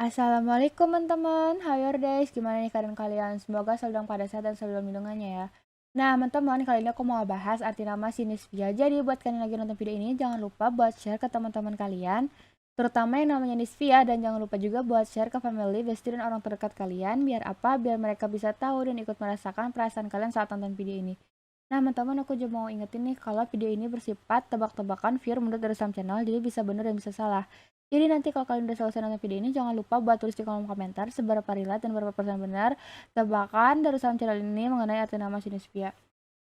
Assalamualaikum teman-teman, how your days? Gimana nih keadaan kalian? Semoga selalu dalam keadaan sehat dan selalu dalam lindungannya ya. Nah teman-teman, kali ini aku mau bahas arti nama Sinisvia. Jadi buat kalian yang lagi nonton video ini, jangan lupa buat share ke teman-teman kalian, terutama yang namanya Nisvia, dan jangan lupa juga buat share ke family, bestie, dan orang terdekat kalian. Biar apa? Biar mereka bisa tahu dan ikut merasakan perasaan kalian saat nonton video ini. Nah teman-teman, aku juga mau ingetin nih kalau video ini bersifat tebak-tebakan viewer menurut dari Sam Channel, jadi bisa benar dan bisa salah. Jadi nanti kalau kalian udah selesai nonton video ini, jangan lupa buat tulis di kolom komentar seberapa relate dan berapa persen benar tebakan dari Sam Channel ini mengenai arti nama Sinisvia.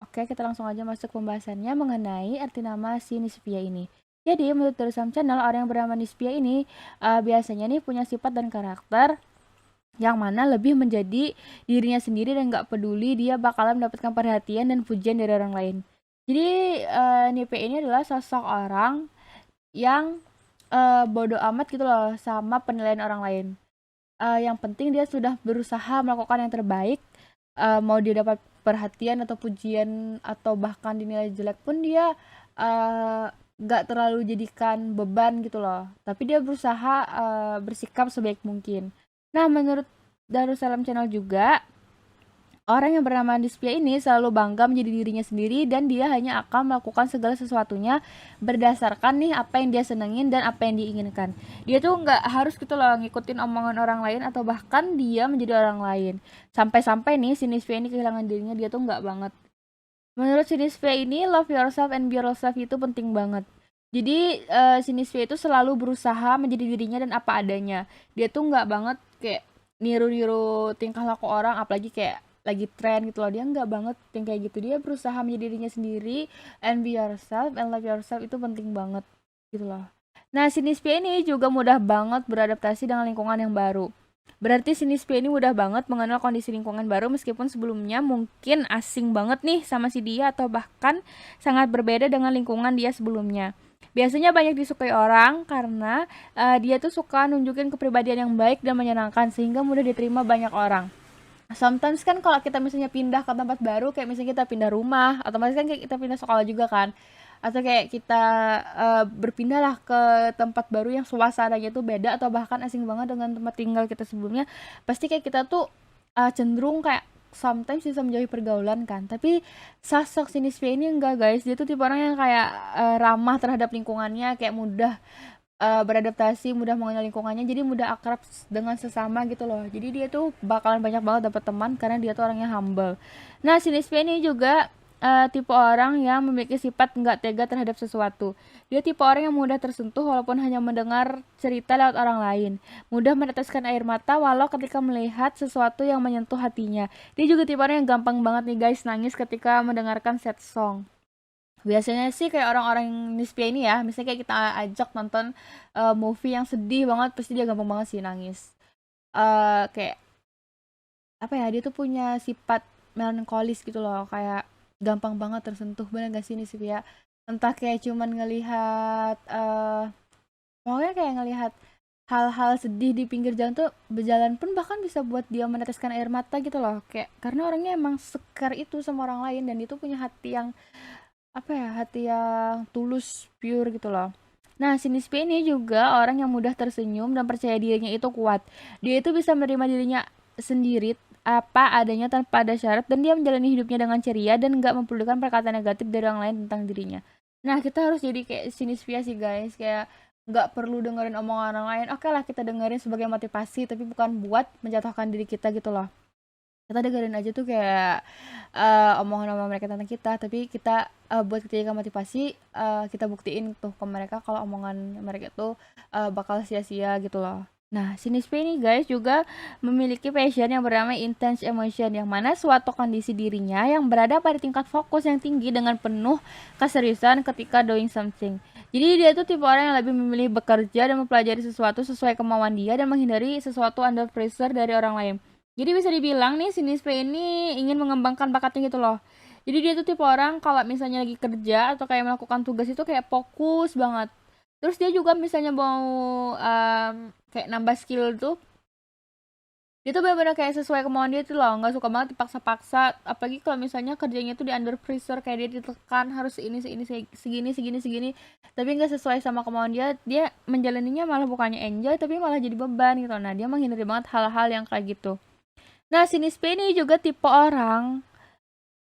Oke, kita langsung aja masuk pembahasannya mengenai arti nama si Nisvia ini. Jadi, menurut dari Sam Channel, orang yang bernama Nisvia ini biasanya nih punya sifat dan karakter yang mana lebih menjadi dirinya sendiri dan gak peduli dia bakalan mendapatkan perhatian dan pujian dari orang lain. Jadi, Nipe ini adalah sosok orang yang bodoh amat gitu loh sama penilaian orang lain. Yang penting dia sudah berusaha melakukan yang terbaik, mau dia dapat perhatian atau pujian atau bahkan dinilai jelek pun dia gak terlalu jadikan beban gitu loh. Tapi dia berusaha bersikap sebaik mungkin. Nah, menurut Darussalam Channel juga, orang yang bernama Dispia ini selalu bangga menjadi dirinya sendiri dan dia hanya akan melakukan segala sesuatunya berdasarkan nih apa yang dia senengin dan apa yang diinginkan. Dia tuh nggak harus gitu loh ngikutin omongan orang lain atau bahkan dia menjadi orang lain. Sampai-sampai nih si Dispia ini kehilangan dirinya, dia tuh nggak banget. Menurut si Dispia ini, love yourself and be yourself itu penting banget. Jadi si Dispia itu selalu berusaha menjadi dirinya dan apa adanya. Dia tuh nggak banget kayak niru-niru tingkah laku orang, apalagi kayak lagi tren gitu loh. Dia nggak banget yang kayak gitu. Dia berusaha menjadi dirinya sendiri, and be yourself and love yourself itu penting banget gitu loh. Nah, si Nispia ini juga mudah banget beradaptasi dengan lingkungan yang baru. Berarti si Nispia ini mudah banget mengenal kondisi lingkungan baru meskipun sebelumnya mungkin asing banget nih sama si dia atau bahkan sangat berbeda dengan lingkungan dia sebelumnya. Biasanya banyak disukai orang karena dia tuh suka nunjukin kepribadian yang baik dan menyenangkan sehingga mudah diterima banyak orang. Sometimes kan kalau kita misalnya pindah ke tempat baru, kayak misalnya kita pindah rumah, otomatis kan kayak kita pindah sekolah juga kan, atau kayak kita berpindah lah ke tempat baru yang suasananya tuh beda atau bahkan asing banget dengan tempat tinggal kita sebelumnya, pasti kayak kita tuh cenderung kayak sometimes bisa menjauhi pergaulan kan. Tapi sosok Sinisvia ini enggak guys, dia tuh tipe orang yang kayak ramah terhadap lingkungannya, kayak mudah beradaptasi, mudah mengenal lingkungannya, jadi mudah akrab dengan sesama gitu loh. Jadi dia tuh bakalan banyak banget dapat teman karena dia tuh orangnya humble. Nah, si Nispi ini juga tipe orang yang memiliki sifat nggak tega terhadap sesuatu. Dia tipe orang yang mudah tersentuh walaupun hanya mendengar cerita lewat orang lain. Mudah meneteskan air mata walau ketika melihat sesuatu yang menyentuh hatinya. Dia juga tipe orang yang gampang banget nih guys nangis ketika mendengarkan sad song. Biasanya sih kayak orang-orang Nispia ini ya, misalnya kayak kita ajak nonton movie yang sedih banget, pasti dia gampang banget sih nangis. Kayak apa ya, dia tuh punya sifat melankolis gitu loh, kayak gampang banget tersentuh, bener gak sih Nispia? Entah kayak cuman ngelihat pokoknya kayak ngelihat hal-hal sedih di pinggir jalan tuh, berjalan pun bahkan bisa buat dia meneteskan air mata gitu loh, kayak karena orangnya emang sekar itu sama orang lain dan itu punya hati yang apa ya, hati yang tulus, pure gitu loh. Nah, si Nispi ini juga orang yang mudah tersenyum dan percaya dirinya itu kuat. Dia itu bisa menerima dirinya sendiri apa adanya tanpa ada syarat dan dia menjalani hidupnya dengan ceria dan nggak memperdulikan perkataan negatif dari orang lain tentang dirinya. Nah, kita harus jadi kayak si Nispia sih guys, kayak nggak perlu dengerin omongan orang lain. Oke lah kita dengerin sebagai motivasi, tapi bukan buat menjatuhkan diri kita gitu loh. Kita dengerin aja tuh kayak omongan-omongan mereka tentang kita, tapi kita buat ketika motivasi, kita buktiin tuh ke mereka kalau omongan mereka tuh bakal sia-sia gitu loh. Nah, si Nispi ini guys juga memiliki passion yang bernama intense emotion, yang mana suatu kondisi dirinya yang berada pada tingkat fokus yang tinggi dengan penuh keseriusan ketika doing something. Jadi dia tuh tipe orang yang lebih memilih bekerja dan mempelajari sesuatu sesuai kemauan dia dan menghindari sesuatu under pressure dari orang lain. Jadi bisa dibilang nih si Nispe ini ingin mengembangkan bakatnya gitu loh. Jadi dia tuh tipe orang kalau misalnya lagi kerja atau kayak melakukan tugas itu kayak fokus banget. Terus dia juga misalnya mau kayak nambah skill tuh, Dia tuh bener-bener kayak sesuai kemauan dia tuh loh, nggak suka banget dipaksa-paksa, apalagi kalau misalnya kerjanya tuh di under pressure, kayak dia ditekan harus ini segini, tapi nggak sesuai sama kemauan dia, dia menjalaninya malah bukannya enjoy, tapi malah jadi beban gitu. Nah, dia menghindari banget hal-hal yang kayak gitu. Nah, si Nispe ini juga tipe orang,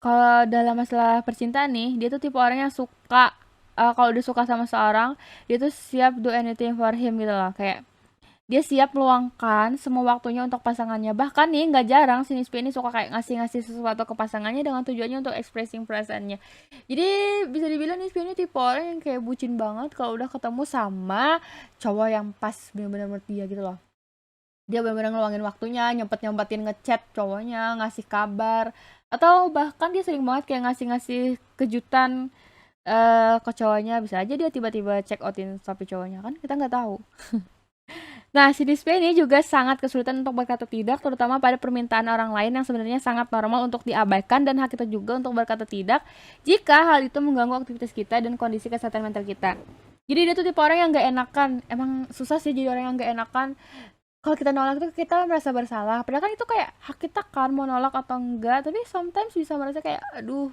kalau dalam masalah percintaan nih, dia tuh tipe orang yang suka, kalau udah suka sama seorang, dia tuh siap do anything for him gitu loh, kayak dia siap meluangkan semua waktunya untuk pasangannya. Bahkan nih nggak jarang si Nispi ini suka kayak ngasih-ngasih sesuatu ke pasangannya dengan tujuannya untuk expressing perasaannya. Jadi bisa dibilang Nispi ini tipe orang yang kayak bucin banget kalau udah ketemu sama cowok yang pas bener-bener menurut dia gitu loh. Dia bener-bener ngeluangin waktunya, nyempet-nyempetin ngechat cowoknya, ngasih kabar, atau bahkan dia sering banget kayak ngasih-ngasih kejutan ke cowoknya. Bisa aja dia tiba-tiba check outin story cowoknya, kan kita nggak tahu. Nah, si display ini juga sangat kesulitan untuk berkata tidak, terutama pada permintaan orang lain yang sebenarnya sangat normal untuk diabaikan, dan hak kita juga untuk berkata tidak jika hal itu mengganggu aktivitas kita dan kondisi kesehatan mental kita. Jadi dia tuh tipe orang yang gak enakan. Emang susah sih jadi orang yang gak enakan. Kalau kita nolak tuh kita merasa bersalah. Padahal kan itu kayak hak kita kan mau nolak atau enggak. Tapi sometimes bisa merasa kayak aduh,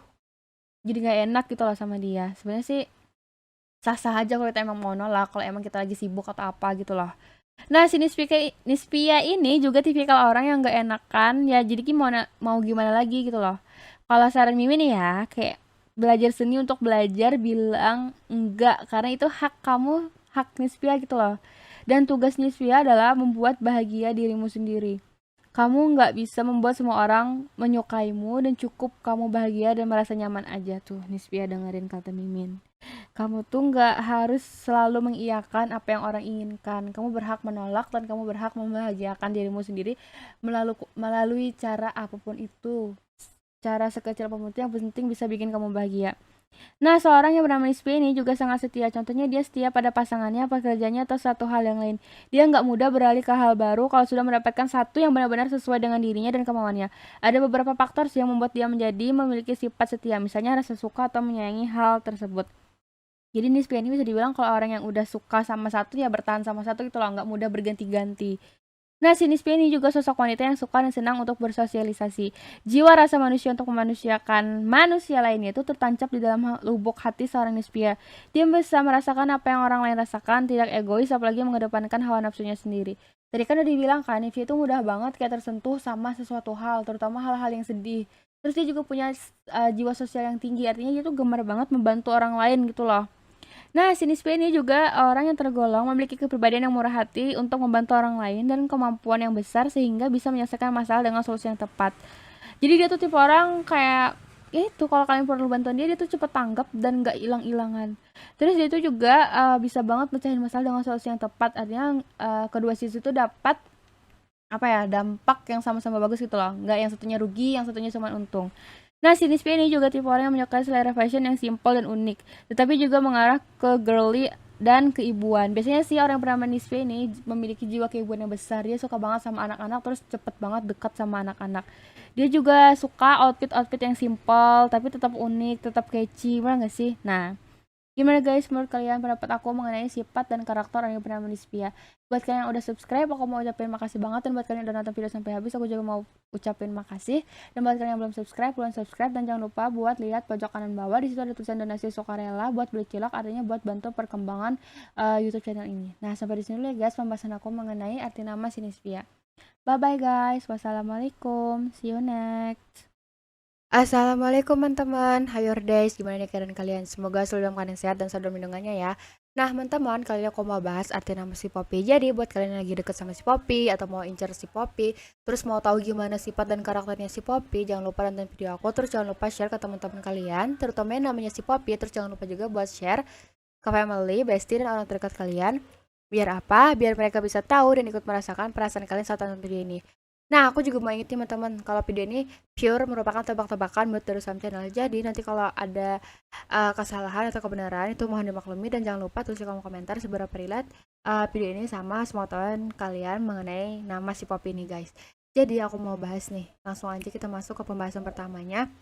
jadi gak enak gitu loh sama dia. Sebenarnya sih sah-sah aja kalau kita emang mau nolak, kalau emang kita lagi sibuk atau apa gitu loh. Nah, si Nispia ini juga tipikal orang yang gak enakan, ya jadi gimana, mau gimana lagi gitu loh. Kalau saran Mimin nih ya, kayak belajar seni untuk belajar bilang enggak, karena itu hak kamu, hak Nispia gitu loh. Dan tugas Nispia adalah membuat bahagia dirimu sendiri. Kamu nggak bisa membuat semua orang menyukaimu, dan cukup kamu bahagia dan merasa nyaman aja. Tuh, Nispia dengerin kata Mimin. Kamu tuh nggak harus selalu mengiyakan apa yang orang inginkan. Kamu berhak menolak, dan kamu berhak membahagiakan dirimu sendiri melalui cara apapun itu. Cara sekecil apapun itu, yang penting bisa bikin kamu bahagia. Nah, seorang yang bernama Nispi ini juga sangat setia. Contohnya dia setia pada pasangannya, pekerjaannya, atau satu hal yang lain. Dia nggak mudah beralih ke hal baru kalau sudah mendapatkan satu yang benar-benar sesuai dengan dirinya dan kemauannya. Ada beberapa faktor sih yang membuat dia memiliki sifat setia, misalnya rasa suka atau menyayangi hal tersebut. Jadi Nispi ini bisa dibilang kalau orang yang udah suka sama satu ya bertahan sama satu gitu loh, nggak mudah berganti-ganti. Nah, si Nispi ini juga sosok wanita yang suka dan senang untuk bersosialisasi. Jiwa rasa manusia untuk memanusiakan manusia lainnya itu tertancap di dalam lubuk hati seorang Nispia. Dia bisa merasakan apa yang orang lain rasakan, tidak egois, apalagi mengedepankan hawa nafsunya sendiri. Tadi kan udah dibilang kan, Nispia itu mudah banget kayak tersentuh sama sesuatu hal, terutama hal-hal yang sedih. Terus dia juga punya jiwa sosial yang tinggi, artinya dia tuh gemar banget membantu orang lain gitu loh. Nah, si Nispe ini juga orang yang tergolong memiliki kepribadian yang murah hati untuk membantu orang lain dan kemampuan yang besar sehingga bisa menyelesaikan masalah dengan solusi yang tepat. Jadi dia tuh tipe orang kayak ya itu, kalau kalian perlu bantuan dia tuh cepet tanggap dan gak hilang-hilangan. Terus dia tuh juga bisa banget mecahin masalah dengan solusi yang tepat. Artinya kedua sisi itu dapat apa ya, dampak yang sama-sama bagus gitu loh. Nggak yang satunya rugi, yang satunya cuma untung. Nah, si Nispi ini juga tipe orang yang menyukai selera fashion yang simpel dan unik, tetapi juga mengarah ke girly dan keibuan. Biasanya sih orang yang bernama Nispi ini memiliki jiwa keibuan yang besar. Dia suka banget sama anak-anak, terus cepet banget dekat sama anak-anak. Dia juga suka outfit-outfit yang simpel, tapi tetap unik, tetap catchy, bener gak sih? Nah, gimana guys menurut kalian pendapat aku mengenai sifat dan karakter orang yang bernama Nispia? Buat kalian yang udah subscribe, aku mau ucapin makasih banget. Dan buat kalian yang udah nonton video sampai habis, aku juga mau ucapin makasih. Dan buat kalian yang belum subscribe dan jangan lupa buat lihat pojok kanan bawah. Di situ ada tulisan donasi sukarela buat beli cilok, artinya buat bantu perkembangan YouTube channel ini. Nah, sampai di sini dulu ya guys pembahasan aku mengenai arti nama si Nispia. Bye bye guys. Wassalamualaikum. See you next. Assalamualaikum teman-teman, how your days, gimana nih keadaan kalian? Semoga selalu dalam keadaan sehat dan selalu dalam lindungannya ya. Nah teman-teman, kali ini aku mau bahas arti nama si Poppy. Jadi buat kalian yang lagi deket sama si Poppy atau mau incer si Poppy, terus mau tahu gimana sifat dan karakternya si Poppy, jangan lupa nonton video aku. Terus jangan lupa share ke teman-teman kalian, terutama yang namanya si Poppy. Terus jangan lupa juga buat share ke family, bestie, dan orang terdekat kalian. Biar apa? Biar mereka bisa tahu dan ikut merasakan perasaan kalian saat nonton video ini. Nah, aku juga mau ingetin teman-teman kalau video ini pure merupakan tebak-tebakan buat Darussalam Channel. Jadi nanti kalau ada kesalahan atau kebenaran itu mohon dimaklumi, dan jangan lupa tulis di kolom komentar seberapa relate video ini sama semua teman kalian mengenai nama si Poppy ini guys. Jadi aku mau bahas nih, langsung aja kita masuk ke pembahasan pertamanya.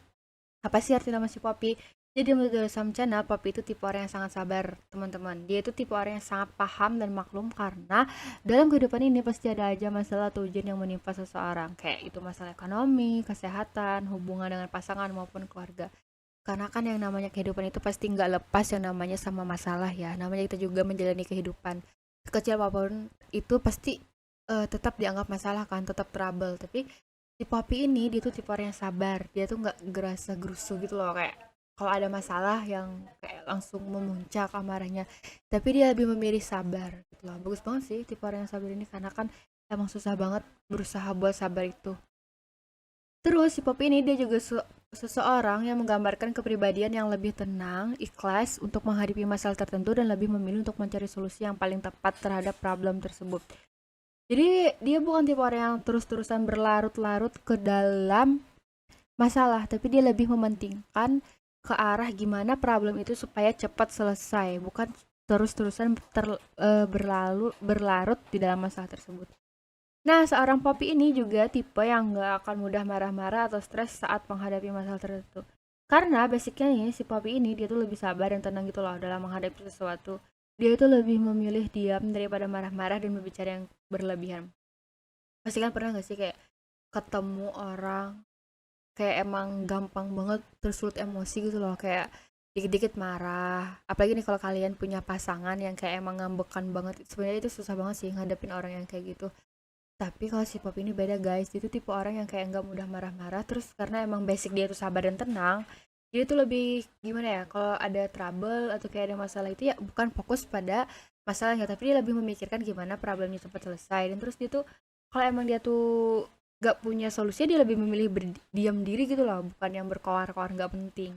Apa sih arti nama si Poppy? Jadi menurut dari Samcana, Poppy itu tipe orang yang sangat sabar, teman-teman. Dia itu tipe orang yang sangat paham dan maklum karena dalam kehidupan ini pasti ada aja masalah atau ujian yang menimpa seseorang. Kayak itu masalah ekonomi, kesehatan, hubungan dengan pasangan maupun keluarga. Karena kan yang namanya kehidupan itu pasti nggak lepas yang namanya sama masalah ya. Namanya kita juga menjalani kehidupan. Sekecil apapun itu pasti tetap dianggap masalah kan, tetap trouble. Tapi si Poppy ini dia tuh tipe orang yang sabar. Dia tuh nggak gerasa gerusu gitu loh kayak kalau ada masalah yang kayak langsung memuncak amarahnya. Tapi dia lebih memilih sabar gitu loh. Bagus banget sih tipe orang yang sabar ini karena kan emang susah banget berusaha buat sabar itu. Terus si Poppy ini dia juga seseorang yang menggambarkan kepribadian yang lebih tenang, ikhlas untuk menghadapi masalah tertentu dan lebih memilih untuk mencari solusi yang paling tepat terhadap problem tersebut. Jadi dia bukan tipe orang yang terus-terusan berlarut-larut ke dalam masalah, tapi dia lebih mementingkan ke arah gimana problem itu supaya cepat selesai, bukan terus-terusan berlarut di dalam masalah tersebut. Nah, seorang Poppy ini juga tipe yang nggak akan mudah marah-marah atau stres saat menghadapi masalah tertentu. Karena basicnya nih, si Poppy ini dia tuh lebih sabar dan tenang gitu loh dalam menghadapi sesuatu. Dia itu lebih memilih diam daripada marah-marah dan berbicara yang berlebihan. Pasti kan pernah gak sih kayak ketemu orang kayak emang gampang banget tersulut emosi gitu loh, kayak dikit-dikit marah. Apalagi nih kalau kalian punya pasangan yang kayak emang ngambekan banget. Sebenarnya itu susah banget sih ngadepin orang yang kayak gitu. Tapi kalau si Pop ini beda guys, dia tuh tipe orang yang kayak nggak mudah marah-marah, terus karena emang basic dia tuh sabar dan tenang, dia tuh lebih gimana ya, kalau ada trouble atau kayak ada masalah itu ya bukan fokus pada masalahnya, tapi dia lebih memikirkan gimana problemnya cepat selesai, dan terus dia tuh kalau emang dia tuh nggak punya solusi, dia lebih memilih berdiam diri gitu loh, bukan yang berkoar-koar nggak penting.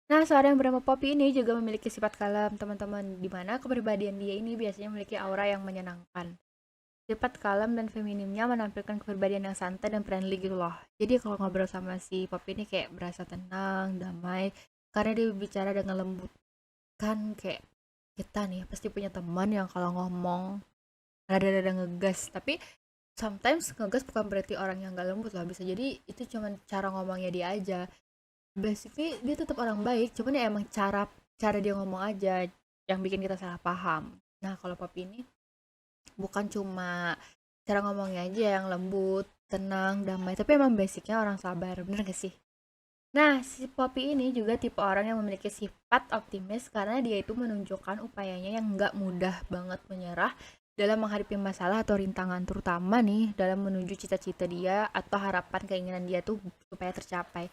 Nah, seorang yang bernama Poppy ini juga memiliki sifat kalem, teman-teman, di mana kepribadian dia ini biasanya memiliki aura yang menyenangkan. Sifat kalem dan feminimnya menampilkan kepribadian yang santai dan friendly gitu loh. Jadi kalau ngobrol sama si Poppy ini kayak berasa tenang, damai, karena dia bicara dengan lembut. Kan kayak kita nih pasti punya teman yang kalau ngomong rada-rada ngegas, tapi sometimes ngegas bukan berarti orang yang gak lembut loh. Bisa jadi itu cuma cara ngomongnya dia aja. Basically dia tetap orang baik, cuman ya emang cara cara dia ngomong aja yang bikin kita salah paham. Nah, kalau Poppy ini bukan cuma cara ngomongnya aja yang lembut, tenang, damai, tapi emang basicnya orang sabar, bener gak sih? Nah, si Poppy ini juga tipe orang yang memiliki sifat optimis karena dia itu menunjukkan upayanya yang nggak mudah banget menyerah dalam menghadapi masalah atau rintangan, terutama nih dalam menuju cita-cita dia atau harapan keinginan dia tuh supaya tercapai.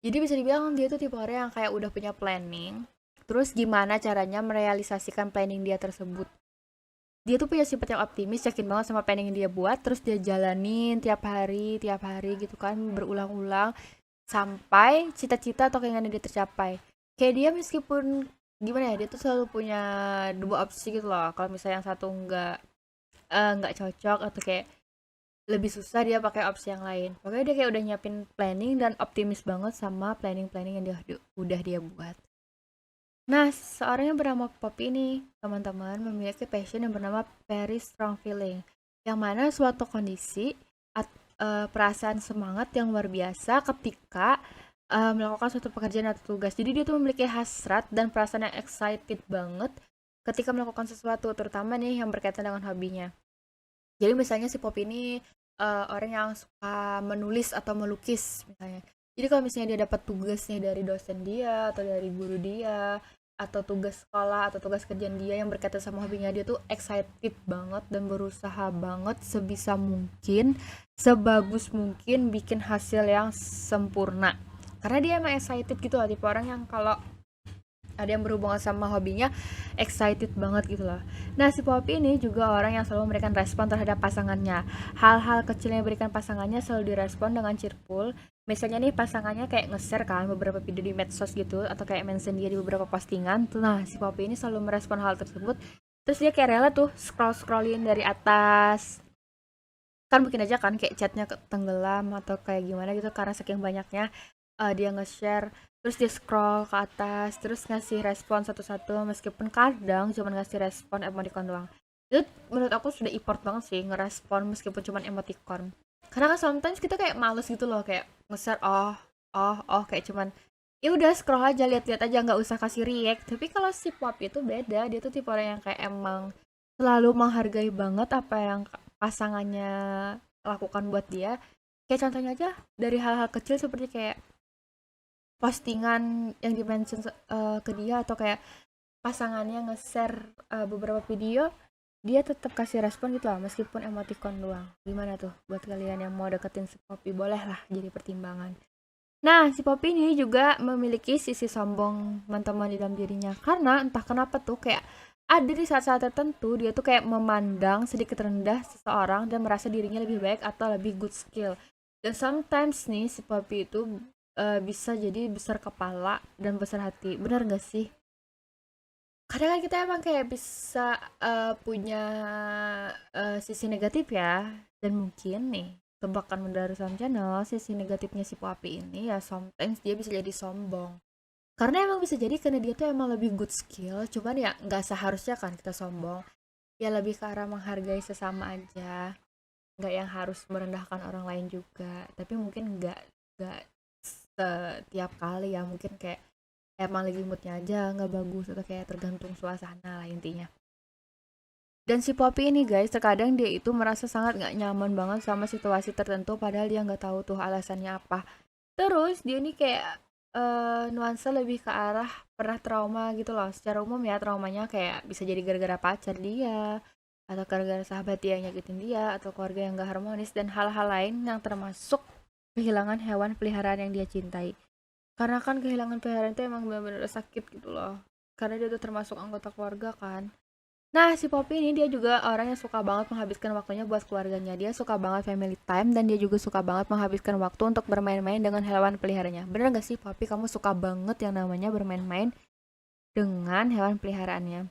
Jadi bisa dibilang dia tuh tipe orang yang kayak udah punya planning, terus gimana caranya merealisasikan planning dia tersebut. Dia tuh punya sifat yang optimis, yakin banget sama planning yang dia buat, terus dia jalanin tiap hari gitu kan, berulang-ulang sampai cita-cita atau keinginan dia tercapai. Kayak dia meskipun gimana ya, dia tuh selalu punya dua opsi gitu loh. Kalau misalnya yang satu nggak cocok atau kayak lebih susah, dia pakai opsi yang lain. Pokoknya dia kayak udah nyiapin planning dan optimis banget sama planning-planning yang udah dia buat. Nah, seorang yang bernama Poppy ini, teman-teman, memiliki passion yang bernama very strong feeling, yang mana suatu kondisi perasaan semangat yang luar biasa ketika melakukan suatu pekerjaan atau tugas. Jadi dia tuh memiliki hasrat dan perasaan yang excited banget ketika melakukan sesuatu, terutama nih yang berkaitan dengan hobinya. Jadi misalnya si Poppy ini orang yang suka menulis atau melukis misalnya. Jadi kalau misalnya dia dapat tugas nih dari dosen dia atau dari guru dia atau tugas sekolah atau tugas kerjaan dia yang berkaitan sama hobinya, dia tuh excited banget dan berusaha banget sebisa mungkin, sebagus mungkin bikin hasil yang sempurna. Karena dia emang excited gitu lah, tipe orang yang kalau ada yang berhubungan sama hobinya excited banget gitu loh. Nah, si Poppy ini juga orang yang selalu memberikan respon terhadap pasangannya. Hal-hal kecil yang diberikan pasangannya selalu direspon dengan cheerful. Misalnya nih pasangannya kayak nge-share kan beberapa video di medsos gitu atau kayak mention dia di beberapa postingan. Nah, si Poppy ini selalu merespon hal tersebut. Terus dia kayak rela tuh scrollin dari atas. Kan mungkin aja kan kayak chatnya tenggelam atau kayak gimana gitu karena saking banyaknya dia nge-share, terus dia scroll ke atas, terus ngasih respon satu-satu, meskipun kadang cuma ngasih respon emoticon doang. Itu menurut aku sudah effort banget sih ngerespon meskipun cuma emoticon. Karena kan sometimes kita kayak males gitu loh, kayak nge-share oh kayak cuman ya udah scroll aja, lihat-lihat aja, nggak usah kasih react. Tapi kalau si Poppy itu beda, dia tuh tipe orang yang kayak emang selalu menghargai banget apa yang pasangannya lakukan buat dia. Kayak contohnya aja dari hal-hal kecil seperti kayak postingan yang dimention ke dia, atau kayak pasangannya nge-share beberapa video, dia tetap kasih respon gitu lah meskipun emoticon doang. Gimana tuh buat kalian yang mau deketin si Poppy? Boleh lah jadi pertimbangan. Nah, si Poppy ini juga memiliki sisi sombong teman-teman di dalam dirinya, karena entah kenapa tuh kayak ada di saat-saat tertentu dia tuh kayak memandang sedikit rendah seseorang dan merasa dirinya lebih baik atau lebih good skill. Dan sometimes nih si Poppy itu bisa jadi besar kepala dan besar hati. Benar gak sih? Kadang kan kita emang kayak bisa punya sisi negatif ya. Dan mungkin nih, tebakan Mendaru Sam Channel, sisi negatifnya si Poppy ini ya sometimes dia bisa jadi sombong. Karena emang bisa jadi karena dia tuh emang lebih good skill, cuman ya nggak seharusnya kan kita sombong. Ya lebih ke arah menghargai sesama aja, nggak yang harus merendahkan orang lain juga. Tapi mungkin nggak setiap kali ya, mungkin kayak emang lagi moodnya aja nggak bagus, atau kayak tergantung suasana lah intinya. Dan si Poppy ini guys, terkadang dia itu merasa sangat nggak nyaman banget sama situasi tertentu, padahal dia nggak tahu tuh alasannya apa. Terus dia ini kayak nuansa lebih ke arah pernah trauma gitu loh. Secara umum ya traumanya kayak bisa jadi gara-gara pacar dia, atau gara-gara sahabat dia yang nyakitin dia, atau keluarga yang gak harmonis, dan hal-hal lain yang termasuk kehilangan hewan peliharaan yang dia cintai. Karena kan kehilangan peliharaan itu emang benar-benar sakit gitu loh. Karena dia tuh termasuk anggota keluarga kan. Nah, si Poppy ini dia juga orang yang suka banget menghabiskan waktunya buat keluarganya. Dia suka banget family time, dan dia juga suka banget menghabiskan waktu untuk bermain-main dengan hewan peliharanya. Bener gak sih Poppy, kamu suka banget yang namanya bermain-main dengan hewan peliharaannya?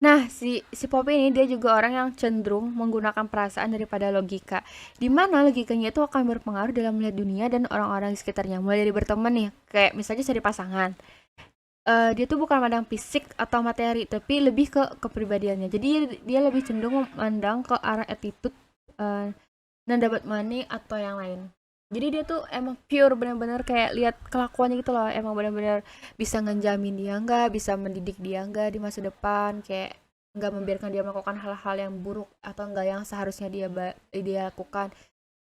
Nah, si Poppy ini dia juga orang yang cenderung menggunakan perasaan daripada logika. Dimana logikanya itu akan berpengaruh dalam melihat dunia dan orang-orang di sekitarnya. Mulai dari berteman nih, kayak misalnya cari pasangan. Dia tuh bukan memandang fisik atau materi, tapi lebih ke kepribadiannya. Jadi dia lebih cenderung memandang ke arah attitude, dan dapat money atau yang lain. Jadi dia tuh emang pure benar-benar kayak lihat kelakuannya gitu loh. Emang benar-benar bisa ngejamin dia enggak, bisa mendidik dia enggak di masa depan, kayak enggak membiarkan dia melakukan hal-hal yang buruk atau enggak yang seharusnya dia lakukan.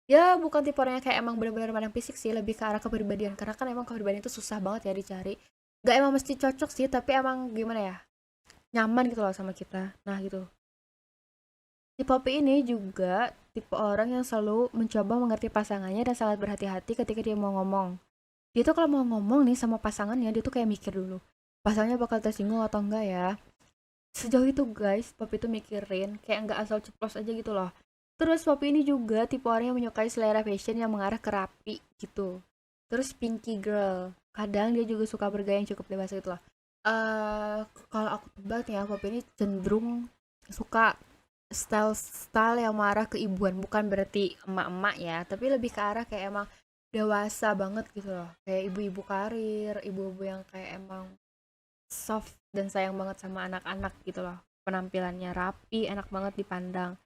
Ya bukan tipe orangnya kayak emang benar-benar pandang fisik sih, lebih ke arah kepribadian. Karena kan emang kepribadian itu susah banget ya dicari. Gak emang mesti cocok sih, tapi emang gimana ya, nyaman gitu loh sama kita. Nah gitu, si Poppy ini juga tipe orang yang selalu mencoba mengerti pasangannya dan sangat berhati-hati ketika dia mau ngomong. Dia tuh kalau mau ngomong nih sama pasangannya, dia tuh kayak mikir dulu, pasangannya bakal tersinggung atau enggak ya. Sejauh itu guys, Poppy tuh mikirin, kayak enggak asal ceplos aja gitu loh. Terus Poppy ini juga tipe orang yang menyukai selera fashion yang mengarah ke rapi gitu. Terus pinky girl, kadang dia juga suka bergaya yang cukup dewasa gitu loh. Kalau aku tebak nih ya, Poppy ini cenderung suka style-style yang mengarah ke ibuan, bukan berarti emak-emak ya, tapi lebih ke arah kayak emang dewasa banget gitu loh. Kayak ibu-ibu karir, ibu-ibu yang kayak emang soft dan sayang banget sama anak-anak gitu loh. Penampilannya rapi, enak banget dipandang.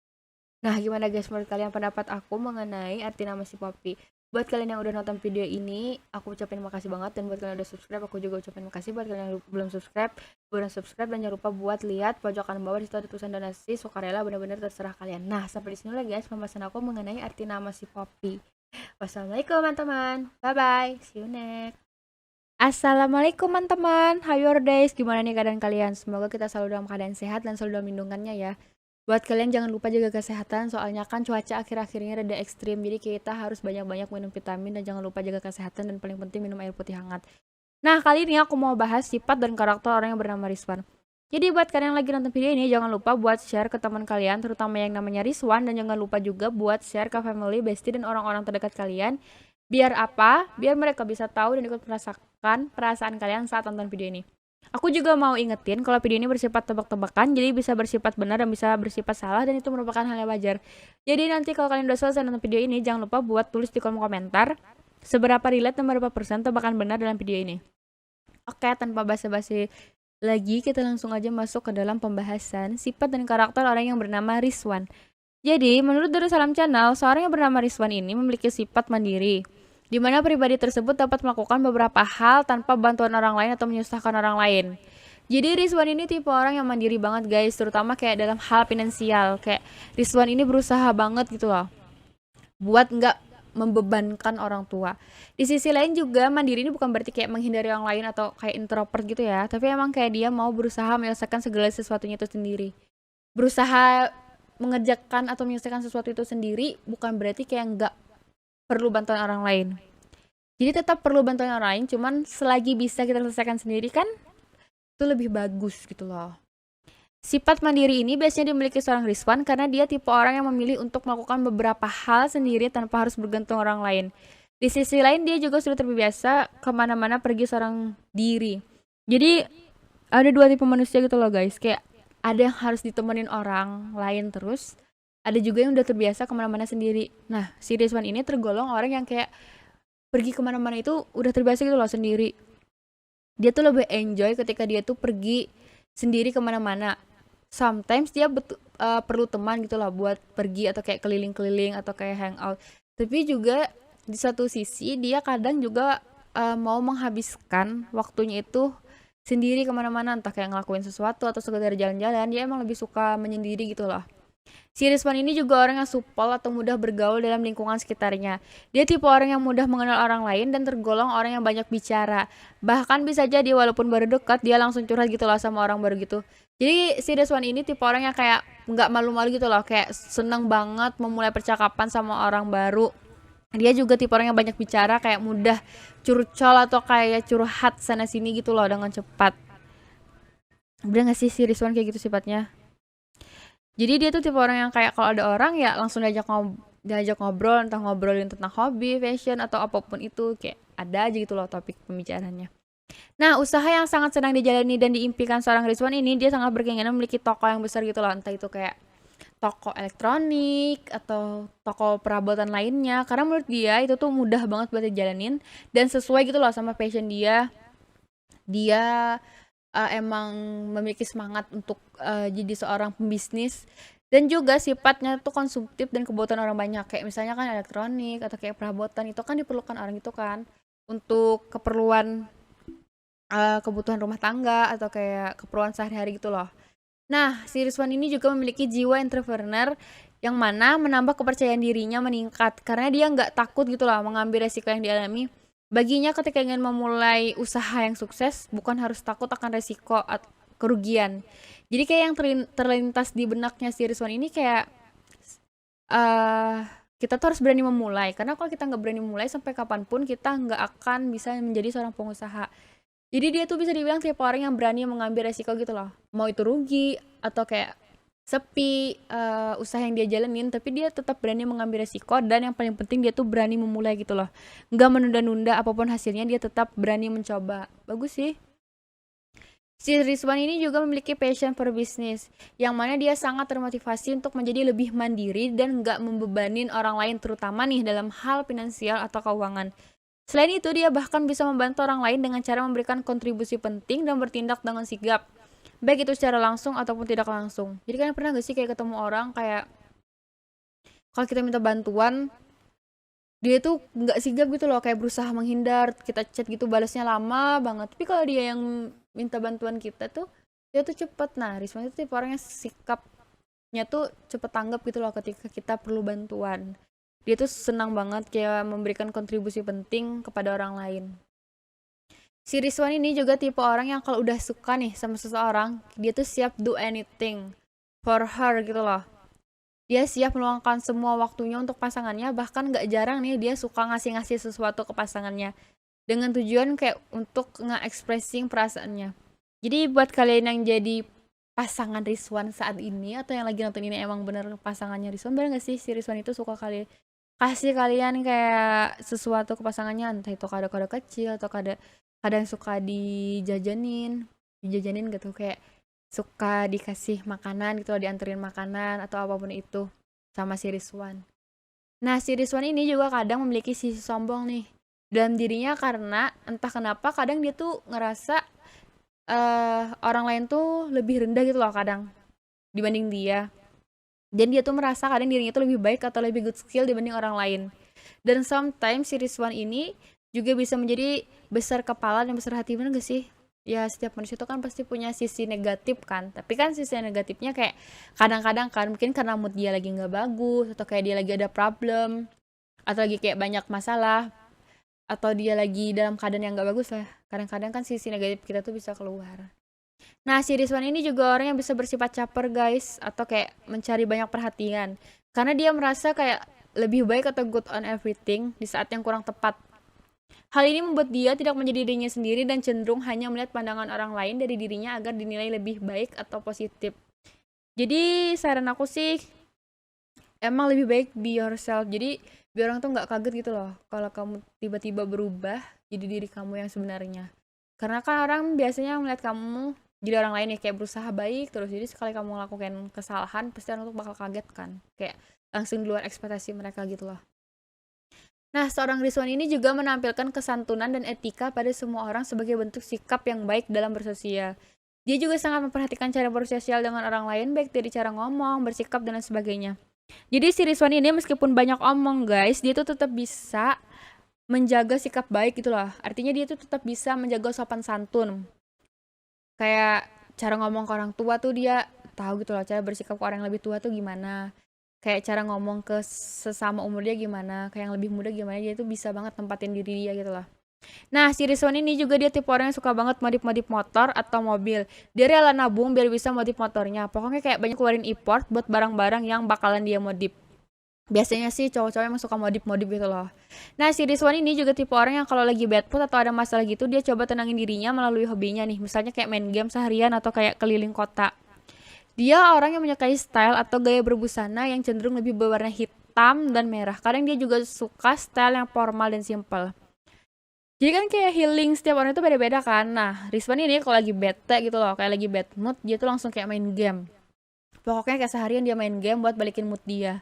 Nah, gimana guys menurut kalian pendapat aku mengenai arti nama si Poppy? Buat kalian yang udah nonton video ini, aku ucapin makasih banget, dan buat kalian yang udah subscribe, aku juga ucapin makasih. Buat kalian yang belum subscribe, dan jangan lupa buat lihat pojokan bawah, di situ ada tulisan donasi sukarela, benar-benar terserah kalian. Nah, sampai di sini lagi guys pembahasan aku mengenai arti nama si Poppy. Wassalamualaikum teman-teman. Bye bye. See you next. Assalamualaikum teman-teman. How your days? Gimana nih keadaan kalian? Semoga kita selalu dalam keadaan sehat dan selalu dalam lindungannya ya. Buat kalian jangan lupa jaga kesehatan, soalnya kan cuaca akhir-akhirnya rada ekstrim, jadi kita harus banyak-banyak minum vitamin, dan jangan lupa jaga kesehatan, dan paling penting minum air putih hangat. Nah, kali ini aku mau bahas sifat dan karakter orang yang bernama Rizwan. Jadi buat kalian yang lagi nonton video ini, jangan lupa buat share ke teman kalian, terutama yang namanya Rizwan, dan jangan lupa juga buat share ke family, bestie, dan orang-orang terdekat kalian. Biar apa? Biar mereka bisa tahu dan ikut merasakan perasaan kalian saat nonton video ini. Aku juga mau ingetin kalau video ini bersifat tebak-tebakan, jadi bisa bersifat benar dan bisa bersifat salah, dan itu merupakan hal yang wajar. Jadi nanti kalau kalian udah selesai nonton video ini, jangan lupa buat tulis di kolom komentar seberapa relate dan berapa persen tebakan benar dalam video ini. Oke, tanpa basa-basi lagi, kita langsung aja masuk ke dalam pembahasan sifat dan karakter orang yang bernama Rizwan. Jadi, menurut Darussalam Channel, seorang yang bernama Rizwan ini memiliki sifat mandiri, di mana pribadi tersebut dapat melakukan beberapa hal tanpa bantuan orang lain atau menyusahkan orang lain. Jadi Rizwan ini tipe orang yang mandiri banget guys, terutama kayak dalam hal finansial. Kayak Rizwan ini berusaha banget gitu loh, buat nggak membebankan orang tua. Di sisi lain juga mandiri ini bukan berarti kayak menghindari orang lain atau kayak introvert gitu ya, tapi emang kayak dia mau berusaha menyelesaikan segala sesuatunya itu sendiri. Berusaha mengerjakan atau menyelesaikan sesuatu itu sendiri bukan berarti kayak nggak perlu bantuan orang lain. Jadi tetap perlu bantuan orang lain, cuman selagi bisa kita selesaikan sendiri kan itu lebih bagus gitu loh. Sifat mandiri ini biasanya dimiliki seorang Rizwan karena dia tipe orang yang memilih untuk melakukan beberapa hal sendiri tanpa harus bergantung orang lain. Di sisi lain dia juga sudah terbiasa kemana-mana pergi seorang diri. Jadi ada dua tipe manusia gitu loh guys, kayak ada yang harus ditemenin orang lain terus, ada juga yang udah terbiasa kemana-mana sendiri. Nah si Rizwan ini tergolong orang yang kayak pergi kemana-mana itu udah terbiasa gitu loh sendiri. Dia tuh lebih enjoy ketika dia tuh pergi sendiri kemana-mana. Sometimes dia perlu teman gitu lah buat pergi atau kayak keliling-keliling atau kayak hangout. Tapi juga di satu sisi dia kadang juga mau menghabiskan waktunya itu sendiri kemana-mana, entah kayak ngelakuin sesuatu atau sekedar jalan-jalan. Dia emang lebih suka menyendiri gitu loh. Si Rizwan ini juga orang yang supel atau mudah bergaul dalam lingkungan sekitarnya. Dia tipe orang yang mudah mengenal orang lain dan tergolong orang yang banyak bicara. Bahkan bisa jadi walaupun baru dekat, dia langsung curhat gitu loh sama orang baru gitu. Jadi si Rizwan ini tipe orang yang kayak nggak malu-malu gitu loh, kayak seneng banget memulai percakapan sama orang baru. Dia juga tipe orang yang banyak bicara, kayak mudah curcol atau kayak curhat sana sini gitu loh dengan cepat. Bener gak sih si Rizwan kayak gitu sifatnya? Jadi dia tuh tipe orang yang kayak kalau ada orang ya langsung diajak ngobrol, entah ngobrolin tentang hobi, fashion atau apapun itu, kayak ada aja gitu loh topik pembicaraannya. Nah, usaha yang sangat sedang dijalani dan diimpikan seorang Rizwan ini, dia sangat berkeinginan memiliki toko yang besar gitu loh, entah itu kayak toko elektronik atau toko perabotan lainnya, karena menurut dia itu tuh mudah banget buat dijalanin dan sesuai gitu loh sama passion dia. Dia emang memiliki semangat untuk jadi seorang pembisnis dan juga sifatnya tuh konsumtif dan kebutuhan orang banyak, kayak misalnya kan elektronik atau kayak perabotan itu kan diperlukan orang itu kan untuk keperluan kebutuhan rumah tangga atau kayak keperluan sehari-hari gitu loh. Nah si Rizwan ini juga memiliki jiwa entrepreneur yang mana menambah kepercayaan dirinya meningkat karena dia nggak takut gitu loh mengambil resiko yang dialami. Baginya ketika ingin memulai usaha yang sukses, bukan harus takut akan resiko atau kerugian. Jadi kayak yang terlintas di benaknya si Rizwan ini kayak kita tuh harus berani memulai. Karena kalau kita nggak berani memulai sampai kapanpun kita nggak akan bisa menjadi seorang pengusaha. Jadi dia tuh bisa dibilang tipe orang yang berani mengambil resiko gitu loh. Mau itu rugi atau kayak sepi usaha yang dia jalanin, tapi dia tetap berani mengambil resiko dan yang paling penting dia tuh berani memulai gitu loh, nggak menunda-nunda apapun hasilnya, dia tetap berani mencoba. Bagus sih. Si Rizwan ini juga memiliki passion for business, yang mana dia sangat termotivasi untuk menjadi lebih mandiri dan nggak membebanin orang lain, terutama nih dalam hal finansial atau keuangan. Selain itu, dia bahkan bisa membantu orang lain dengan cara memberikan kontribusi penting dan bertindak dengan sigap, baik itu secara langsung ataupun tidak langsung. Jadi kalian pernah gak sih kayak ketemu orang kayak kalau kita minta bantuan dia tuh nggak sigap gitu loh, kayak berusaha menghindar, kita chat gitu balasnya lama banget. Tapi kalau dia yang minta bantuan kita tuh dia tuh cepet. Nah Rizwan itu tipe orang yang sikapnya tuh cepet tanggap gitu loh ketika kita perlu bantuan. Dia tuh senang banget kayak memberikan kontribusi penting kepada orang lain. Si Rizwan ini juga tipe orang yang kalau udah suka nih sama seseorang, dia tuh siap do anything for her gitu loh. Dia siap meluangkan semua waktunya untuk pasangannya, bahkan gak jarang nih dia suka ngasih-ngasih sesuatu ke pasangannya. Dengan tujuan kayak untuk nge-expressing perasaannya. Jadi buat kalian yang jadi pasangan Rizwan saat ini, atau yang lagi nonton ini emang bener pasangannya Rizwan, bener gak sih si Rizwan itu suka kasih kalian kayak sesuatu ke pasangannya, entah itu kado-kado kecil atau kadang suka dijajanin gitu, kayak suka dikasih makanan gitu, dianterin makanan atau apapun itu sama si Rizwan. Nah si Rizwan ini juga kadang memiliki sisi sombong nih dalam dirinya, karena entah kenapa kadang dia tuh ngerasa orang lain tuh lebih rendah gitu loh kadang dibanding dia, dan dia tuh merasa kadang dirinya tuh lebih baik atau lebih good skill dibanding orang lain. Dan sometimes si Rizwan ini juga bisa menjadi besar kepala dan besar hati, bener gak sih? Ya setiap manusia itu kan pasti punya sisi negatif kan, tapi kan sisi negatifnya kayak kadang-kadang kan mungkin karena mood dia lagi nggak bagus, atau kayak dia lagi ada problem, atau lagi kayak banyak masalah, atau dia lagi dalam keadaan yang nggak bagus lah. Kadang-kadang kan sisi negatif kita tuh bisa keluar. Nah, si Rizwan ini juga orang yang bisa bersifat caper guys, atau kayak mencari banyak perhatian. Karena dia merasa kayak lebih baik atau good on everything di saat yang kurang tepat. Hal ini membuat dia tidak menjadi dirinya sendiri dan cenderung hanya melihat pandangan orang lain dari dirinya agar dinilai lebih baik atau positif. Jadi saran aku sih emang lebih baik be yourself. Jadi biar orang tuh nggak kaget gitu loh kalau kamu tiba-tiba berubah jadi diri kamu yang sebenarnya. Karena kan orang biasanya melihat kamu jadi orang lain ya, kayak berusaha baik terus. Jadi sekali kamu melakukan kesalahan pasti orang tuh bakal kaget kan. Kayak langsung di luar ekspektasi mereka gitu loh. Nah, seorang Rizwan ini juga menampilkan kesantunan dan etika pada semua orang sebagai bentuk sikap yang baik dalam bersosial. Dia juga sangat memperhatikan cara bersosial dengan orang lain, baik dari cara ngomong, bersikap, dan lain sebagainya. Jadi si Rizwan ini meskipun banyak omong guys, dia tuh tetap bisa menjaga sikap baik gitu loh. Artinya dia tuh tetap bisa menjaga sopan santun. Kayak cara ngomong ke orang tua tuh dia tahu gitu loh, cara bersikap ke orang yang lebih tua tuh gimana. Kayak cara ngomong ke sesama umur dia gimana, kayak yang lebih muda gimana, dia tuh bisa banget tempatin diri dia gitu loh. Nah, si Rizwan ini juga dia tipe orang yang suka banget modif-modif motor atau mobil. Dia rela nabung biar bisa modif motornya. Pokoknya kayak banyak keluarin import buat barang-barang yang bakalan dia modif. Biasanya sih cowok-cowok emang suka modif-modif gitu loh. Nah, si Rizwan ini juga tipe orang yang kalau lagi bad mood atau ada masalah gitu, dia coba tenangin dirinya melalui hobinya nih. Misalnya kayak main game seharian atau kayak keliling kota. Dia orang yang menyukai style atau gaya berbusana yang cenderung lebih berwarna hitam dan merah. Kadang dia juga suka style yang formal dan simple. Jadi kan kayak healing setiap orang itu beda-beda kan. Nah, Rizwan ini kalau lagi bete gitu loh, kayak lagi bad mood, dia tuh langsung kayak main game. Pokoknya kayak seharian dia main game buat balikin mood dia.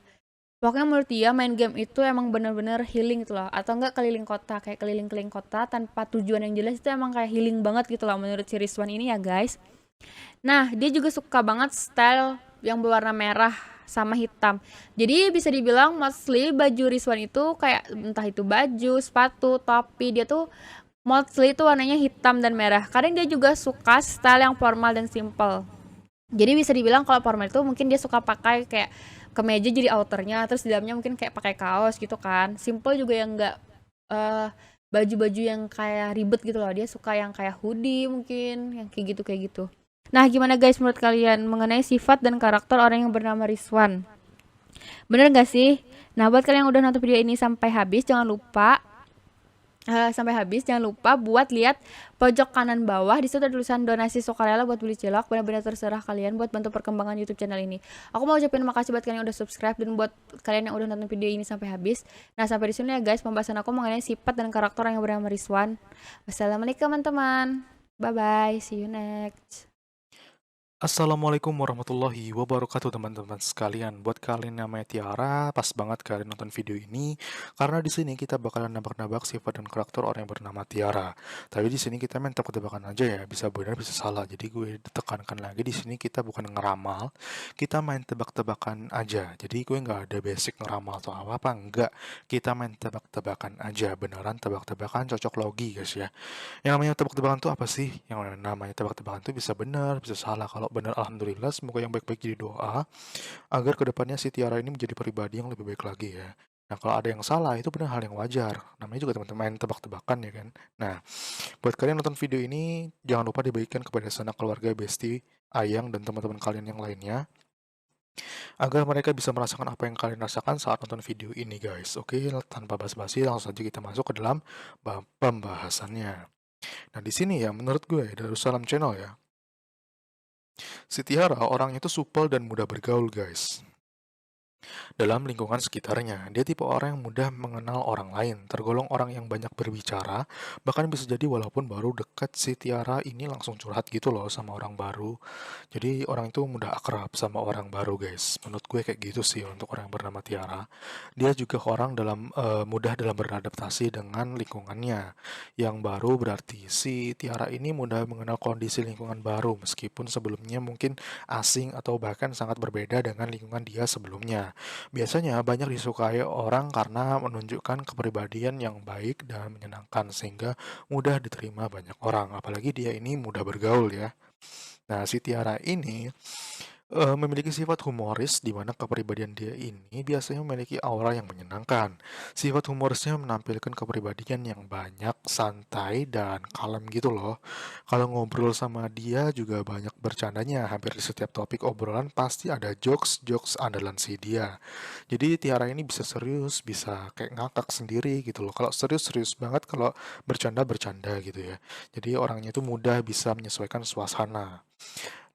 Pokoknya menurut dia main game itu emang bener-bener healing gitu loh. Atau enggak keliling kota, kayak keliling-keliling kota tanpa tujuan yang jelas, itu emang kayak healing banget gitu loh menurut si Rizwan ini ya guys. Nah, dia juga suka banget style yang berwarna merah sama hitam. Jadi bisa dibilang mostly baju Rizwan itu kayak entah itu baju, sepatu, topi, dia tuh mostly itu warnanya hitam dan merah. Kadang dia juga suka style yang formal dan simple. Jadi bisa dibilang kalau formal itu mungkin dia suka pakai kayak kemeja jadi outernya, terus di dalamnya mungkin kayak pakai kaos gitu kan. Simple juga yang enggak eh baju-baju yang kayak ribet gitu loh. Dia suka yang kayak hoodie mungkin, yang kayak gitu kayak gitu. Nah, gimana guys menurut kalian mengenai sifat dan karakter orang yang bernama Rizwan? Bener gak sih? Nah, buat kalian yang udah nonton video ini sampai habis, jangan lupa buat lihat pojok kanan bawah, di situ ada tulisan donasi sukarela buat beli cilok. Benar-benar terserah kalian buat bantu perkembangan YouTube channel ini. Aku mau ucapin makasih buat kalian yang udah subscribe dan buat kalian yang udah nonton video ini sampai habis. Nah, sampai di sini ya guys pembahasan aku mengenai sifat dan karakter orang yang bernama Rizwan. Wassalamualaikum teman-teman. Bye bye, see you next. Assalamualaikum warahmatullahi wabarakatuh teman-teman sekalian. Buat kalian yang namanya Tiara, pas banget kalian nonton video ini karena di sini kita bakalan nebak-nebak sifat dan karakter orang yang bernama Tiara. Tapi di sini kita main tebak-tebakan aja ya, bisa benar bisa salah. Jadi gue tekankan lagi di sini kita bukan ngeramal, kita main tebak-tebakan aja. Jadi gue nggak ada basic ngeramal atau apa-apa, enggak. Kita main tebak-tebakan aja, beneran tebak-tebakan cocok logi guys ya. Yang namanya tebak-tebakan tuh apa sih? Yang namanya tebak-tebakan tuh bisa benar, bisa salah. Kalau benar, alhamdulillah, semoga yang baik-baik jadi doa, agar kedepannya si Tiara ini menjadi pribadi yang lebih baik lagi ya. Nah, kalau ada yang salah, itu benar hal yang wajar. Namanya juga teman-teman main tebak-tebakan ya kan. Nah, buat kalian nonton video ini, jangan lupa dibagikan kepada sanak keluarga, bestie, ayang, dan teman-teman kalian yang lainnya, agar mereka bisa merasakan apa yang kalian rasakan saat nonton video ini guys. Oke, tanpa basa-basi, langsung saja kita masuk ke dalam pembahasannya. Nah, di sini ya, menurut gue, Darussalam Channel ya, si Tiara orangnya itu supel dan mudah bergaul, guys. Dalam lingkungan sekitarnya, dia tipe orang yang mudah mengenal orang lain, tergolong orang yang banyak berbicara, bahkan bisa jadi walaupun baru dekat si Tiara ini langsung curhat gitu loh sama orang baru. Jadi orang itu mudah akrab sama orang baru guys. Menurut gue kayak gitu sih untuk orang yang bernama Tiara. Dia juga orang mudah dalam beradaptasi dengan lingkungannya. Yang baru berarti si Tiara ini mudah mengenal kondisi lingkungan baru meskipun sebelumnya mungkin asing atau bahkan sangat berbeda dengan lingkungan dia sebelumnya. Nah, biasanya banyak disukai orang karena menunjukkan kepribadian yang baik dan menyenangkan sehingga mudah diterima banyak orang, apalagi dia ini mudah bergaul ya. Nah, si Tiara ini memiliki sifat humoris di mana kepribadian dia ini biasanya memiliki aura yang menyenangkan. Sifat humorisnya menampilkan kepribadian yang banyak, santai, dan kalem gitu loh. Kalau ngobrol sama dia juga banyak bercandanya, hampir di setiap topik obrolan pasti ada jokes-jokes andalan si dia. Jadi Tiara ini bisa serius, bisa kayak ngakak sendiri gitu loh. Kalau serius, serius banget, kalau bercanda, bercanda gitu ya. Jadi orangnya itu mudah bisa menyesuaikan suasana.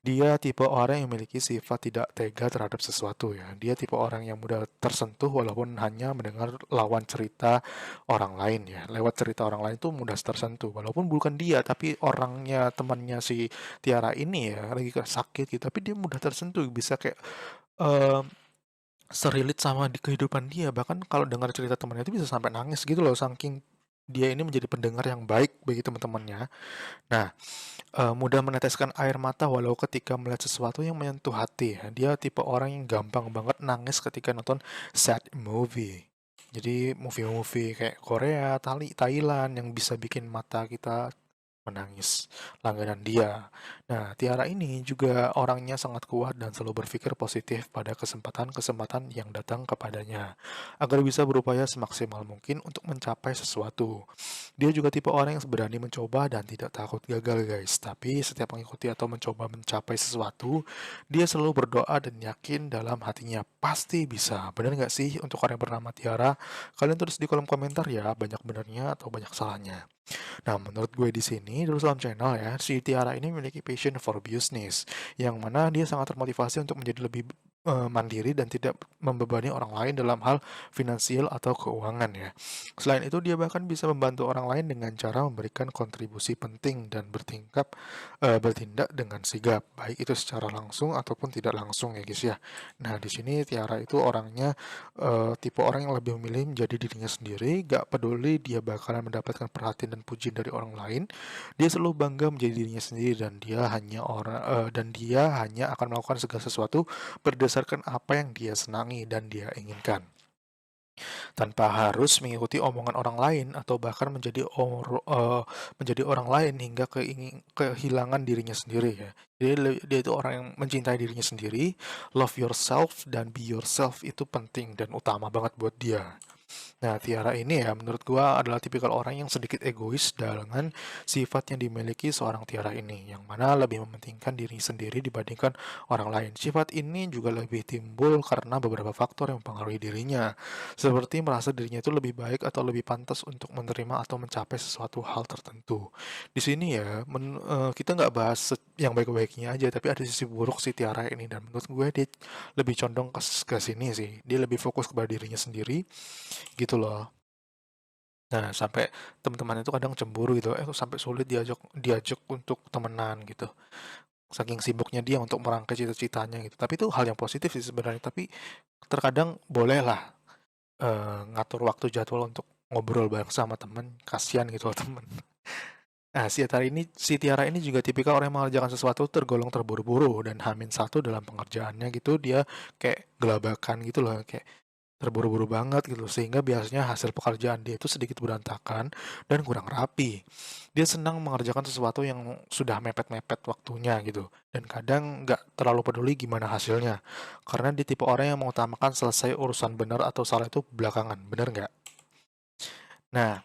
Dia tipe orang yang memiliki sifat tidak tega terhadap sesuatu ya. Dia tipe orang yang mudah tersentuh walaupun hanya mendengar lawan cerita orang lain ya. Lewat cerita orang lain itu mudah tersentuh. Walaupun bukan dia, tapi orangnya, temannya si Tiara ini ya, lagi sakit gitu. Tapi dia mudah tersentuh, bisa kayak eh serilit sama di kehidupan dia. Bahkan kalau dengar cerita temannya itu bisa sampai nangis gitu loh, saking dia ini menjadi pendengar yang baik bagi teman-temannya. Nah, mudah meneteskan air mata walau ketika melihat sesuatu yang menyentuh hati ya. Dia tipe orang yang gampang banget nangis ketika nonton sad movie. Jadi movie-movie kayak Korea, Thailand yang bisa bikin mata kita menangis, langganan dia. Nah, Tiara ini juga orangnya sangat kuat dan selalu berpikir positif pada kesempatan-kesempatan yang datang kepadanya, agar bisa berupaya semaksimal mungkin untuk mencapai sesuatu. Dia juga tipe orang yang berani mencoba dan tidak takut gagal, guys. Tapi setiap mengikuti atau mencoba mencapai sesuatu, dia selalu berdoa dan yakin dalam hatinya pasti bisa. Benar nggak sih untuk orang yang bernama Tiara? Kalian tulis di kolom komentar ya, banyak benernya atau banyak salahnya. Nah, menurut gue di sini, dulu salam channel ya, si Tiara ini memiliki passion for business, yang mana dia sangat termotivasi untuk menjadi lebih mandiri dan tidak membebani orang lain dalam hal finansial atau keuangan ya. Selain itu, dia bahkan bisa membantu orang lain dengan cara memberikan kontribusi penting dan bertindak dengan sigap, baik itu secara langsung ataupun tidak langsung ya guys ya. Nah, di sini Tiara itu orangnya tipe orang yang lebih memilih menjadi dirinya sendiri, gak peduli dia bakalan mendapatkan perhatian dan pujian dari orang lain. Dia selalu bangga menjadi dirinya sendiri dan dia hanya akan melakukan segala sesuatu berdasarkan apa yang dia senangi dan dia inginkan, tanpa harus mengikuti omongan orang lain atau bahkan menjadi orang lain hingga kehilangan dirinya sendiri ya. Jadi dia itu orang yang mencintai dirinya sendiri, love yourself dan be yourself itu penting dan utama banget buat dia. Nah, Tiara ini ya menurut gua adalah tipikal orang yang sedikit egois dengan sifat yang dimiliki seorang Tiara ini, yang mana lebih mementingkan diri sendiri dibandingkan orang lain. Sifat ini juga lebih timbul karena beberapa faktor yang mempengaruhi dirinya, seperti merasa dirinya itu lebih baik atau lebih pantas untuk menerima atau mencapai sesuatu hal tertentu. Di sini ya, kita nggak bahas yang baik-baiknya aja, tapi ada sisi buruk si Tiara ini, dan menurut gue dia lebih condong ke sini sih. Dia lebih fokus kepada dirinya sendiri gitu loh. Nah, sampai teman-teman itu kadang cemburu gitu, sampai sulit diajak diajak untuk temenan gitu. Saking sibuknya dia untuk merangkai cita-citanya gitu. Tapi itu hal yang positif sih sebenarnya, tapi terkadang bolehlah ngatur waktu jadwal untuk ngobrol bareng sama temen, kasihan gitu loh temen. Nah, si Tiara ini juga tipikal orang yang mengerjakan sesuatu tergolong terburu-buru dan hamin satu dalam pengerjaannya gitu, dia kayak gelabakan gitu loh, kayak terburu-buru banget gitu, sehingga biasanya hasil pekerjaan dia itu sedikit berantakan dan kurang rapi. Dia senang mengerjakan sesuatu yang sudah mepet-mepet waktunya gitu, dan kadang nggak terlalu peduli gimana hasilnya, karena dia tipe orang yang mengutamakan selesai urusan benar atau salah itu belakangan, bener nggak? Nah,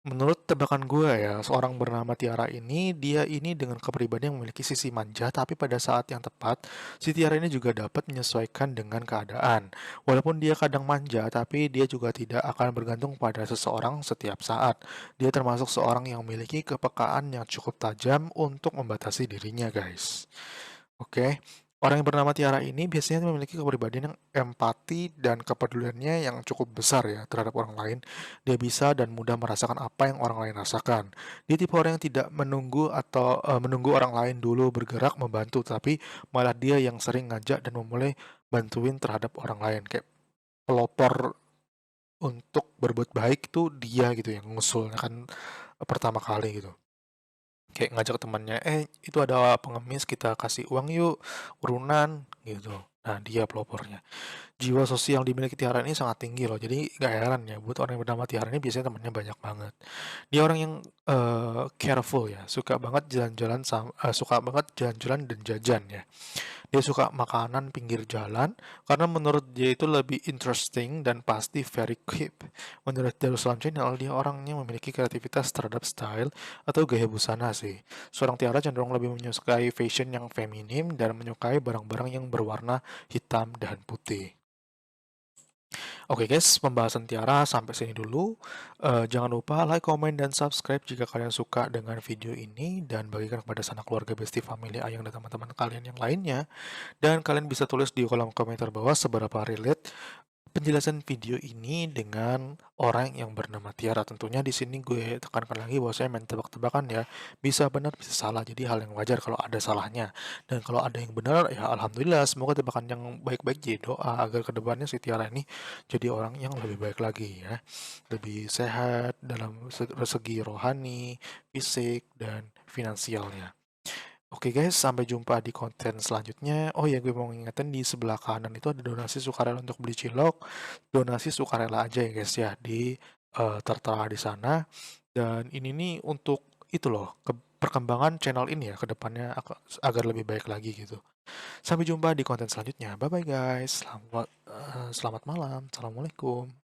menurut tebakan gue ya, seorang bernama Tiara ini, dia ini dengan kepribadian yang memiliki sisi manja, tapi pada saat yang tepat, si Tiara ini juga dapat menyesuaikan dengan keadaan. Walaupun dia kadang manja, tapi dia juga tidak akan bergantung pada seseorang setiap saat. Dia termasuk seorang yang memiliki kepekaan yang cukup tajam untuk membatasi dirinya, guys. Oke. Orang yang bernama Tiara ini biasanya memiliki kepribadian yang empati dan kepeduliannya yang cukup besar ya terhadap orang lain. Dia bisa dan mudah merasakan apa yang orang lain rasakan. Dia tipe orang yang tidak menunggu orang lain dulu bergerak membantu, tapi malah dia yang sering ngajak dan memulai bantuin terhadap orang lain. Kayak pelopor untuk berbuat baik itu dia gitu yang ngusulnya kan pertama kali gitu. Kayak ngajak temannya, itu ada pengemis kita kasih uang yuk, urunan gitu. Nah, dia pelopornya. Jiwa sosial yang dimiliki Tiara ini sangat tinggi loh, jadi nggak heran ya buat orang yang bernama Tiara ini biasanya temannya banyak banget. Dia orang yang, careful ya, suka banget jalan-jalan suka banget jalan-jalan dan jajan ya. Dia suka makanan pinggir jalan karena menurut dia itu lebih interesting dan pasti very cheap. Menurut Darussalam Channel, dia orangnya memiliki kreativitas terhadap style atau gaya busana sih. Seorang Tiara cenderung lebih menyukai fashion yang feminim dan menyukai barang-barang yang berwarna hitam dan putih. Oke guys, pembahasan Tiara sampai sini dulu. Jangan lupa like, comment, dan subscribe jika kalian suka dengan video ini dan bagikan kepada sanak keluarga, bestie, family, ayang, dan teman-teman kalian yang lainnya. Dan kalian bisa tulis di kolom komentar bawah seberapa relate penjelasan video ini dengan orang yang bernama Tiara. Tentunya di sini gue tekankan lagi bahwa saya main tebak-tebakan ya. Bisa benar, bisa salah. Jadi hal yang wajar kalau ada salahnya. Dan kalau ada yang benar, ya alhamdulillah. Semoga tebakan yang baik-baik jadi doa agar kedepannya si Tiara ini jadi orang yang lebih baik lagi ya. Lebih sehat dalam segi rohani, fisik, dan finansialnya. Oke guys, sampai jumpa di konten selanjutnya. Oh ya, gue mau ngingetin di sebelah kanan itu ada donasi sukarela untuk beli cilok. Donasi sukarela aja ya guys ya, tertera di sana. Dan ini nih untuk itu loh, perkembangan channel ini ya ke depannya agar lebih baik lagi gitu. Sampai jumpa di konten selanjutnya. Bye bye guys. Selamat malam. Assalamualaikum.